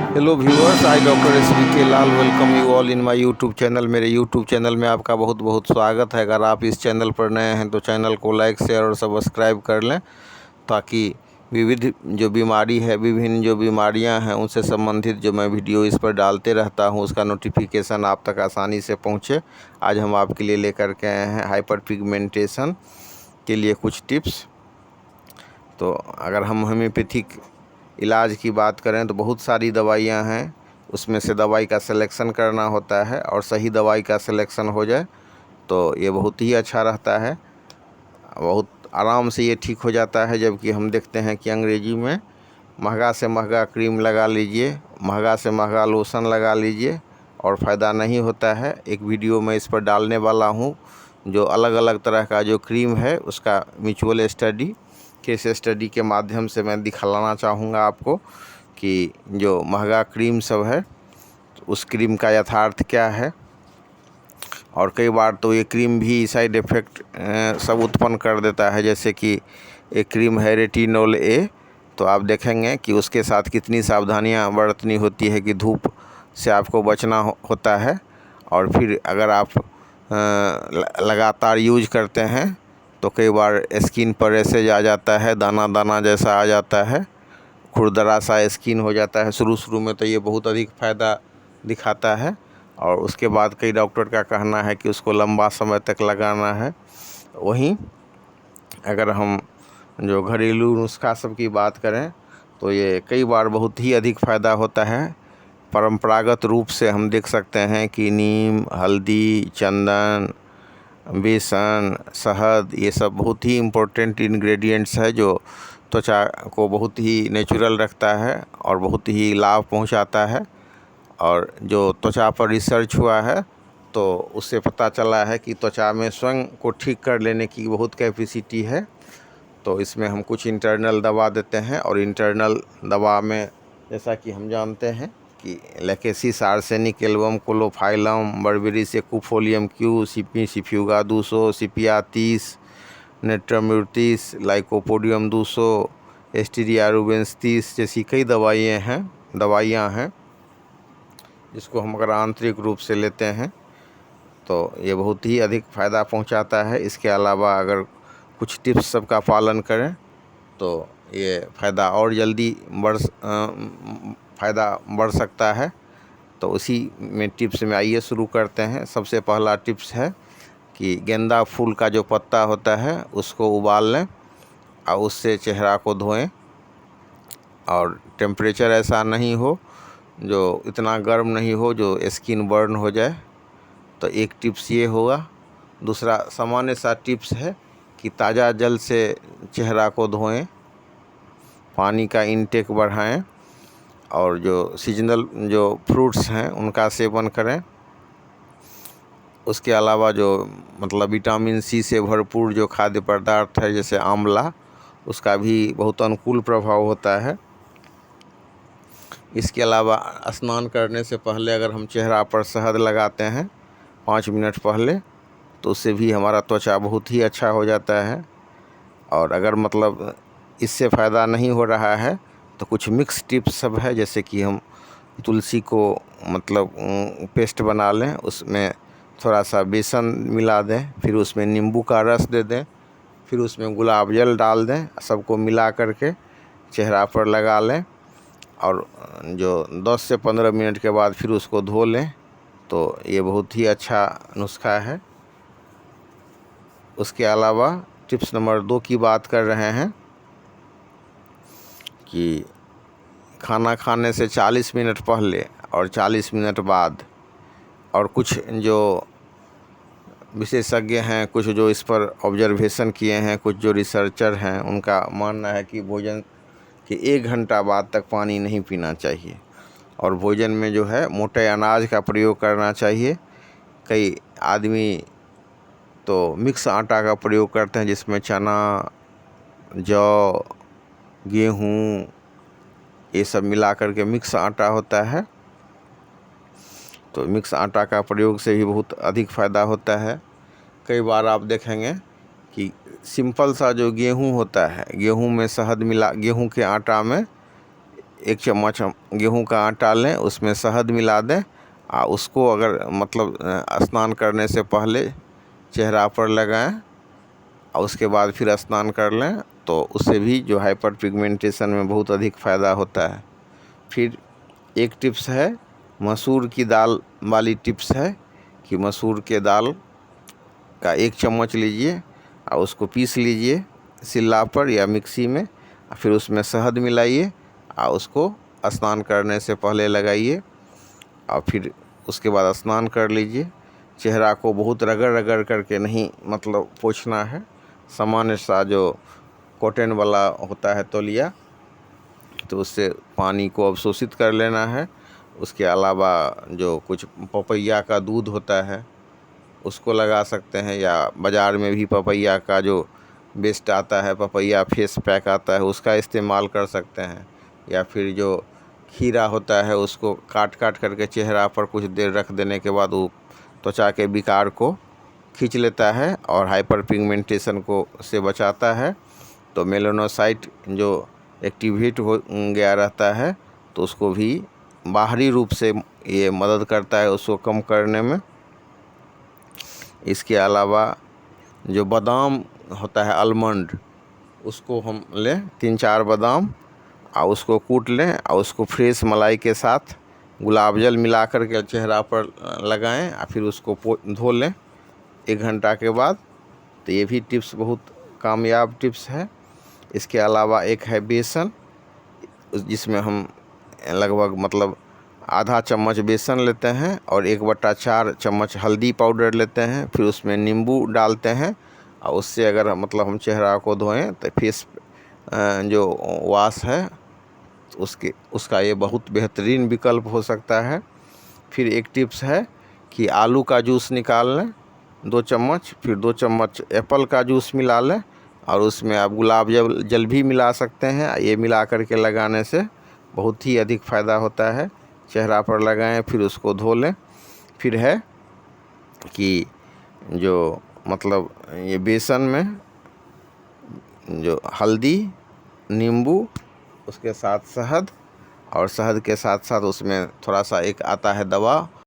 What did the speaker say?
Hello viewers, I doctor SBK Lal welcome you all in my YouTube channel. मेरे YouTube channel में आपका बहुत बहुत स्वागत है। अगर आप इस चैनल पर नए हैं तो चैनल को लाइक शेयर और सब्सक्राइब कर लें, ताकि विभिन्न जो बीमारियां हैं उनसे संबंधित जो मैं वीडियो इस पर डालते रहता हूं उसका नोटिफिकेशन आप तक आसानी से पहुंचे। आज हम आपके लिए लेकर के आए हैं हाइपर पिगमेंटेशन के लिए कुछ टिप्स। तो अगर हम होम्योपैथिक इलाज की बात करें तो बहुत सारी दवाइयां हैं, उसमें से दवाई का सिलेक्शन करना होता है और सही दवाई का सिलेक्शन हो जाए तो ये बहुत ही अच्छा रहता है। बहुत आराम से ये ठीक हो जाता है। जबकि हम देखते हैं कि अंग्रेजी में महंगा से महंगा क्रीम लगा लीजिए, महंगा से महंगा लोशन लगा लीजिए और फ़ायदा नहीं होता है। एक वीडियो मैं इस पर डालने वाला हूँ जो अलग अलग तरह का जो क्रीम है उसका म्यूचुअल स्टडी, केस स्टडी के माध्यम से मैं दिखलाना चाहूँगा आपको कि जो महंगा क्रीम सब है उस क्रीम का यथार्थ क्या है। और कई बार तो ये क्रीम भी साइड इफ़ेक्ट सब उत्पन्न कर देता है। जैसे कि एक क्रीम है रेटिनॉल ए, तो आप देखेंगे कि उसके साथ कितनी सावधानियां बरतनी होती है कि धूप से आपको बचना होता है। और फिर अगर आप लगातार यूज करते हैं तो कई बार स्किन पर रैसेज आ जाता है, दाना दाना जैसा आ जाता है, खुरदरा सा स्किन हो जाता है। शुरू में तो ये बहुत अधिक फ़ायदा दिखाता है और उसके बाद कई डॉक्टर का कहना है कि उसको लंबा समय तक लगाना है। वहीं अगर हम जो घरेलू नुस्खा सब की बात करें तो ये कई बार बहुत ही अधिक फ़ायदा होता है। परंपरागत रूप से हम देख सकते हैं कि नीम, हल्दी, चंदन, बेसन, शहद, ये सब बहुत ही इम्पोर्टेंट इंग्रेडिएंट्स है जो त्वचा को बहुत ही नेचुरल रखता है और बहुत ही लाभ पहुंचाता है। और जो त्वचा पर रिसर्च हुआ है तो उससे पता चला है कि त्वचा में स्वयं को ठीक कर लेने की बहुत कैपेसिटी है। तो इसमें हम कुछ इंटरनल दवा देते हैं और इंटरनल दवा में जैसा कि हम जानते हैं कि lachesis, arsenic, album, caulophyllum, berberis aquifolium Q, cimicifuga 200, sepia 30, natrum muriaticum, lycopodium 200, asterias rubens 30 जैसी कई दवाइयाँ हैं जिसको हम अगर आंतरिक रूप से लेते हैं तो ये बहुत ही अधिक फ़ायदा पहुंचाता है। इसके अलावा अगर कुछ टिप्स सबका पालन करें तो ये फ़ायदा और जल्दी फ़ायदा बढ़ सकता है। तो उसी में टिप्स में आइए शुरू करते हैं। सबसे पहला टिप्स है कि गेंदा फूल का जो पत्ता होता है उसको उबाल लें और उससे चेहरा को धोएं। और टेम्परेचर ऐसा नहीं हो, जो इतना गर्म नहीं हो जो स्किन बर्न हो जाए। तो एक टिप्स ये होगा। दूसरा सामान्य सा टिप्स है कि ताज़ा जल से चेहरा को धोएं, पानी का इंटेक बढ़ाएं और जो सीजनल जो फ्रूट्स हैं उनका सेवन करें। उसके अलावा जो विटामिन सी से भरपूर जो खाद्य पदार्थ है जैसे आंवला, उसका भी बहुत अनुकूल प्रभाव होता है। इसके अलावा स्नान करने से पहले अगर हम चेहरा पर शहद लगाते हैं 5 मिनट पहले तो उससे भी हमारा त्वचा बहुत ही अच्छा हो जाता है। और अगर इससे फ़ायदा नहीं हो रहा है तो कुछ मिक्स टिप्स सब है, जैसे कि हम तुलसी को पेस्ट बना लें, उसमें थोड़ा सा बेसन मिला दें, फिर उसमें नींबू का रस दे दें, फिर उसमें गुलाब जल डाल दें, सबको मिला करके चेहरा पर लगा लें और जो 10 से 15 मिनट के बाद फिर उसको धो लें। तो ये बहुत ही अच्छा नुस्खा है। उसके अलावा टिप्स नंबर 2 की बात कर रहे हैं कि खाना खाने से 40 मिनट पहले और 40 मिनट बाद, और कुछ जो विशेषज्ञ हैं, कुछ जो इस पर ऑब्जर्वेशन किए हैं, कुछ जो रिसर्चर हैं, उनका मानना है कि भोजन के 1 घंटा बाद तक पानी नहीं पीना चाहिए और भोजन में जो है मोटे अनाज का प्रयोग करना चाहिए। कई आदमी तो मिक्स आटा का प्रयोग करते हैं जिसमें चना, जौ, गेहूँ, ये सब मिला करके मिक्स आटा होता है। तो मिक्स आटा का प्रयोग से भी बहुत अधिक फ़ायदा होता है। कई बार आप देखेंगे कि सिंपल सा जो गेहूँ होता है, गेहूँ में शहद मिला, गेहूँ के आटा में 1 चम्मच हम गेहूं का आटा लें, उसमें शहद मिला दें और उसको अगर मतलब स्नान करने से पहले चेहरा पर लगाएं और उसके बाद फिर स्नान कर लें, तो उससे भी जो हाइपर पिगमेंटेशन में बहुत अधिक फ़ायदा होता है। फिर एक टिप्स है मसूर की दाल वाली टिप्स है कि मसूर के दाल का 1 चम्मच लीजिए और उसको पीस लीजिए सिल्ला पर या मिक्सी में, फिर उसमें शहद मिलाइए और उसको स्नान करने से पहले लगाइए और फिर उसके बाद स्नान कर लीजिए। चेहरा को बहुत रगड़ रगड़ करके नहीं मतलब पोंछना है, सामान्य सा जो कॉटन वाला होता है तौलिया, तो उससे पानी को अवशोषित कर लेना है। उसके अलावा जो कुछ पपैया का दूध होता है उसको लगा सकते हैं, या बाज़ार में भी पपैया का जो बेस्ट आता है, पपैया फेस पैक आता है, उसका इस्तेमाल कर सकते हैं। या फिर जो खीरा होता है उसको काट काट करके चेहरा पर कुछ देर रख देने के बाद वो त्वचा के विकार को खींच लेता है और हाइपर पिगमेंटेशन को से बचाता है। तो मेलानोसाइट जो एक्टिवेट हो गया रहता है तो उसको भी बाहरी रूप से ये मदद करता है उसको कम करने में। इसके अलावा जो बादाम होता है आलमंड, उसको हम लें 3-4 बादाम और उसको कूट लें और उसको फ्रेश मलाई के साथ गुलाब जल मिला कर के चेहरा पर लगाएं और फिर उसको धो लें 1 घंटा के बाद। तो ये भी टिप्स बहुत कामयाब टिप्स है। इसके अलावा एक है बेसन, जिसमें हम लगभग मतलब आधा चम्मच बेसन लेते हैं और 1/4 चम्मच हल्दी पाउडर लेते हैं, फिर उसमें नींबू डालते हैं और उससे अगर मतलब हम चेहरा को धोएं तो फेस जो वॉश है उसका ये बहुत बेहतरीन विकल्प हो सकता है। फिर एक टिप्स है कि आलू का जूस निकाल लें 2 चम्मच, फिर 2 चम्मच एप्पल का जूस मिला लें और उसमें आप गुलाब जल भी मिला सकते हैं। ये मिला करके लगाने से बहुत ही अधिक फ़ायदा होता है। चेहरा पर लगाएं फिर उसको धो लें। फिर है कि जो मतलब ये बेसन में जो हल्दी, नींबू, उसके साथ शहद और शहद के साथ साथ उसमें थोड़ा सा एक आता है दवा